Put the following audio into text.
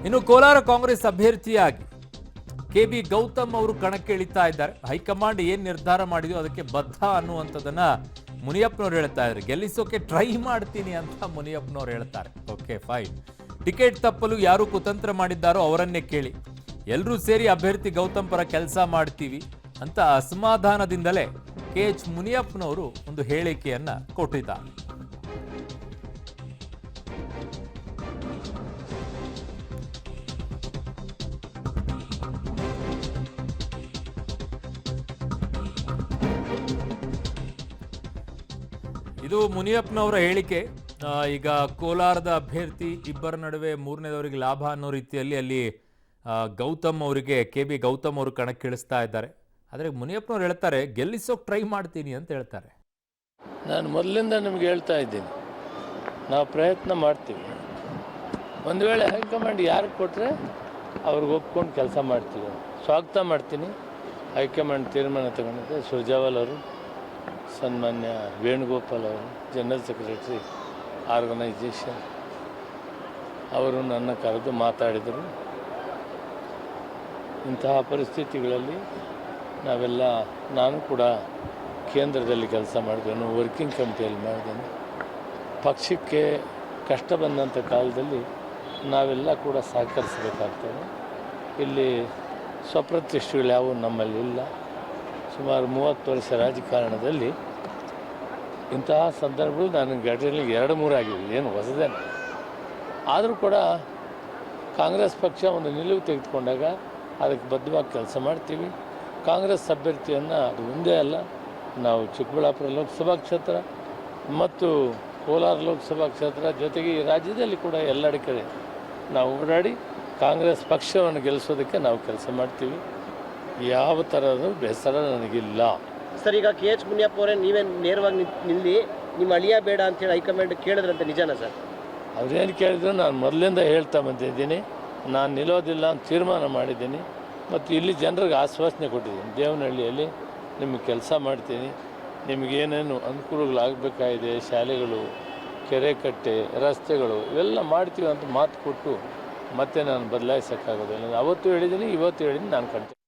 ಇನ್ನು ಕೋಲಾರ ಕಾಂಗ್ರೆಸ್ ಅಭ್ಯರ್ಥಿಯಾಗಿ ಕೆಬಿ ಗೌತಮ್ ಅವರು ಕಣಕ್ಕೆ ಇಳಿತಾ ಇದ್ದಾರೆ. ಹೈಕಮಾಂಡ್ ಏನ್ ನಿರ್ಧಾರ ಮಾಡಿದೋ ಅದಕ್ಕೆ ಬದ್ಧ ಅನ್ನುವಂಥದ್ದನ್ನ ಮುನಿಯಪ್ಪನವರು ಹೇಳ್ತಾ ಇದ್ದಾರೆ. ಗೆಲ್ಲಿಸೋಕೆ ಟ್ರೈ ಮಾಡ್ತೀನಿ ಅಂತ ಮುನಿಯಪ್ಪನವರು ಹೇಳ್ತಾರೆ. Okay fine. ಟಿಕೆಟ್ ತಪ್ಪಲು ಯಾರು ಕುತಂತ್ರ ಮಾಡಿದ್ದಾರೋ ಅವರನ್ನೇ ಕೇಳಿ, ಎಲ್ಲರೂ ಸೇರಿ ಅಭ್ಯರ್ಥಿ ಗೌತಮ್ ಪರ ಕೆಲಸ ಮಾಡ್ತೀವಿ ಅಂತ ಅಸಮಾಧಾನದಿಂದಲೇ ಕೆಎಚ್ ಮುನಿಯಪ್ಪನವರು ಒಂದು ಹೇಳಿಕೆಯನ್ನ ಕೊಟ್ಟಿದ್ದಾರೆ. ಇದು ಮುನಿಯಪ್ಪನವರ ಹೇಳಿಕೆ. ಈಗ ಕೋಲಾರದ ಅಭ್ಯರ್ಥಿ ಇಬ್ಬರ ನಡುವೆ ಮೂರನೇದವರಿಗೆ ಲಾಭ ಅನ್ನೋ ರೀತಿಯಲ್ಲಿ ಅಲ್ಲಿ ಗೌತಮ್ ಅವರಿಗೆ ಕೆಬಿ ಗೌತಮ್ ಅವರು ಕಣಕ್ಕಿಳಿಸ್ತಾ ಇದ್ದಾರೆ. ಆದರೆ ಮುನಿಯಪ್ಪನವ್ರು ಹೇಳ್ತಾರೆ ಗೆಲ್ಲಿಸೋಕೆ ಟ್ರೈ ಮಾಡ್ತೀನಿ ಅಂತ ಹೇಳ್ತಾರೆ. ನಾನು ಮೊದಲಿಂದ ನಿಮ್ಗೆ ಹೇಳ್ತಾ ಇದ್ದೀನಿ, ನಾವು ಪ್ರಯತ್ನ ಮಾಡ್ತೀವಿ. ಒಂದು ವೇಳೆ ಹೈಕಮಾಂಡ್ ಯಾರಿಗೆ ಕೊಟ್ಟರೆ ಅವ್ರಿಗೆ ಒಪ್ಕೊಂಡು ಕೆಲಸ ಮಾಡ್ತೀವಿ. ಸ್ವಾಗತ ಮಾಡ್ತೀನಿ. ಹೈಕಮಾಂಡ್ ತೀರ್ಮಾನ ತಗೊಂಡಿದ್ದೆ. ಸುರ್ಜಾವಾಲ್ ಅವರು, ಸನ್ಮಾನ್ಯ ವೇಣುಗೋಪಾಲ್ ಅವರು, ಜನರಲ್ ಸೆಕ್ರೆಟರಿ ಆರ್ಗನೈಜೇಷನ್ ಅವರು ನನ್ನ ಕರೆದು ಮಾತಾಡಿದರು. ಇಂತಹ ಪರಿಸ್ಥಿತಿಗಳಲ್ಲಿ ನಾವೆಲ್ಲ, ನಾನು ಕೂಡ ಕೇಂದ್ರದಲ್ಲಿ ಕೆಲಸ ಮಾಡಿದ್ದೇನೆ, ವರ್ಕಿಂಗ್ ಕಮಿಟಿಯಲ್ಲಿ ಮಾಡಿದ್ದೇನೆ. ಪಕ್ಷಕ್ಕೆ ಕಷ್ಟ ಬಂದಂಥ ಕಾಲದಲ್ಲಿ ನಾವೆಲ್ಲ ಕೂಡ ಸಹಕರಿಸಬೇಕಾಗ್ತದೆ. ಇಲ್ಲಿ ಸ್ವಪ್ರತಿಷ್ಠೆಗಳು ಯಾವುವು ನಮ್ಮಲ್ಲಿ ಇಲ್ಲ. ಸುಮಾರು 30 ವರ್ಷ ರಾಜಕಾರಣದಲ್ಲಿ ಇಂತಹ ಸಂದರ್ಭಗಳು ನಾನು ಘಟನೆಗಳಿಗೆ 2-3 ಆಗಿವೆ, ಏನು ಹೊಸದೇನೆ. ಆದರೂ ಕೂಡ ಕಾಂಗ್ರೆಸ್ ಪಕ್ಷ ಒಂದು ನಿಲುವು ತೆಗೆದುಕೊಂಡಾಗ ಅದಕ್ಕೆ ಬದ್ಧವಾಗಿ ಕೆಲಸ ಮಾಡ್ತೀವಿ. ಕಾಂಗ್ರೆಸ್ ಅಭ್ಯರ್ಥಿಯನ್ನು ಅದು ಒಂದೇ ಅಲ್ಲ, ನಾವು ಚಿಕ್ಕಬಳ್ಳಾಪುರ ಲೋಕಸಭಾ ಕ್ಷೇತ್ರ ಮತ್ತು ಕೋಲಾರ ಲೋಕಸಭಾ ಕ್ಷೇತ್ರ ಜೊತೆಗೆ ಈ ರಾಜ್ಯದಲ್ಲಿ ಕೂಡ ಎಲ್ಲೆಡೆ ಕಡೆ ನಾವು ಓಡಾಡಿ ಕಾಂಗ್ರೆಸ್ ಪಕ್ಷವನ್ನು ಗೆಲ್ಲಿಸೋದಕ್ಕೆ ನಾವು ಕೆಲಸ ಮಾಡ್ತೀವಿ. ಯಾವ ಥರದ ಬೇಸರ ನನಗಿಲ್ಲ. ಸರ್, ಈಗ ಕೆಎಚ್ ಮುನಿಯಪ್ಪ ಅವರೇ ನೀವೇ ನೇರವಾಗಿ ನಿಲ್ಲಿ, ನಿಮ್ಮ ಅಳಿಯ ಬೇಡ ಅಂತೇಳಿ ಹೈಕಮಾಂಡ್ ಕೇಳಿದ್ರಂತೆ, ನಿಜಾನ ಸರ್? ಅವ್ರೇನು ಕೇಳಿದ್ರು ನಾನು ಮೊದಲಿಂದ ಹೇಳ್ತಾ ಬಂದಿದ್ದೀನಿ, ನಾನು ನಿಲ್ಲೋದಿಲ್ಲ ಅಂತ ತೀರ್ಮಾನ ಮಾಡಿದ್ದೀನಿ. ಮತ್ತು ಇಲ್ಲಿ ಜನರಿಗೆ ಆಶ್ವಾಸನೆ ಕೊಟ್ಟಿದ್ದೀನಿ, ದೇವನಹಳ್ಳಿಯಲ್ಲಿ ನಿಮಗೆ ಕೆಲಸ ಮಾಡ್ತೀನಿ, ನಿಮಗೇನೇನು ಅನುಕೂಲಗಳಾಗಬೇಕಾಗಿದೆ, ಶಾಲೆಗಳು, ಕೆರೆ ಕಟ್ಟೆ, ರಸ್ತೆಗಳು ಇವೆಲ್ಲ ಮಾಡ್ತೀವಿ ಅಂತ ಮಾತು ಕೊಟ್ಟು ಮತ್ತೆ ನಾನು ಬದಲಾಯಿಸೋಕ್ಕಾಗೋದಿಲ್ಲ. ಅವತ್ತು ಹೇಳಿದ್ದೀನಿ, ಇವತ್ತು ಹೇಳಿದ್ದೀನಿ, ನಾನು ಕಂಡು